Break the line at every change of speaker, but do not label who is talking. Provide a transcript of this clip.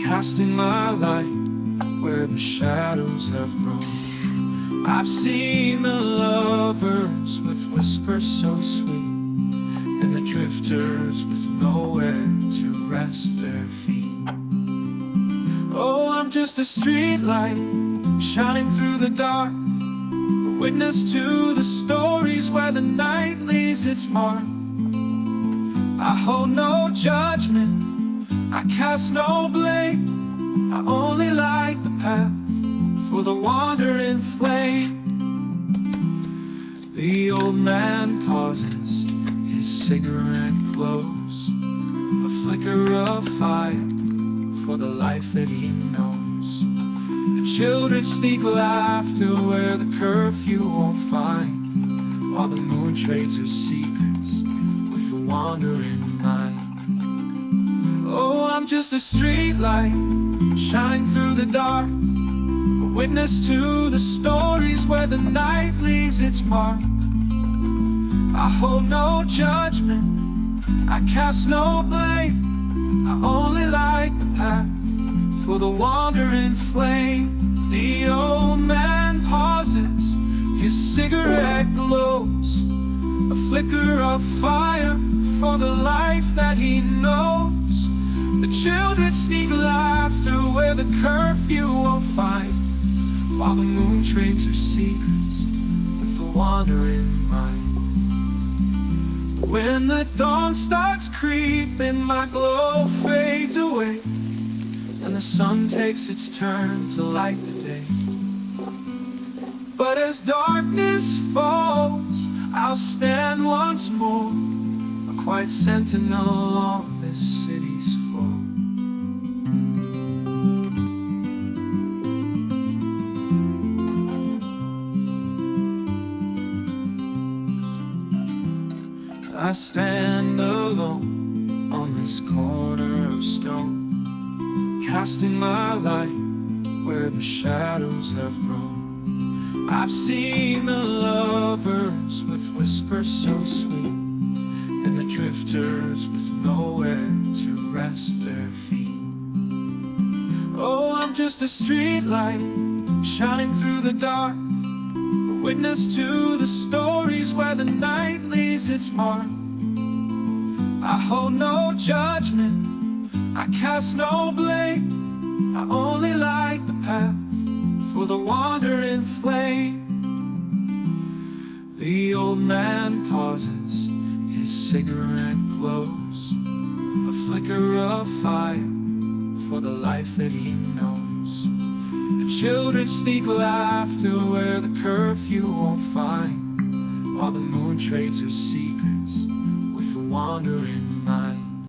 casting my light where the shadows have grown. I've seen the lovers with whispers so sweet, and the drifters with nowhere to rest their feet. Oh, I'm just a street light shining through the dark, a witness to the stories where the night leaves its mark. I hold no judgment, I cast no blame, I only light the path for the wandering flame. The old man pauses, his cigarette glows, a flicker of fire for the life that he knows. The children sneak laughter where the curfew won't find, while the moon trades her secrets with the wandering mind. Oh, I'm just a street light shining through the dark, a witness to the stories where the night leaves its mark. I hold no judgment, I cast no blame, I only light the path for the wandering flame. The old man pauses, his cigarette glows, a flicker of fire for the life that he knows. The children sneak laughter where the curfew won't find, while the moon trades her secrets with the wandering mind. When the dawn starts creeping, my glow fades away, and the sun takes its turn to light the day. But as darkness falls, I'll stand once more, a quiet sentinel on this city's floor. I stand alone on this corner of stone, casting my light where the shadows have grown. I've seen the lovers with whispers so sweet, and the drifters with nowhere to rest their feet. Oh, I'm just a street light shining through the dark, a witness to the stories where the night leaves its mark. I hold no judgment, I cast no blame, I only light the path for the wandering flame. The old man pauses, his cigarette glows, a flicker of fire for the life that he knows. The children sneak laughter where the curfew won't find, while the moon trades her secrets with the wandering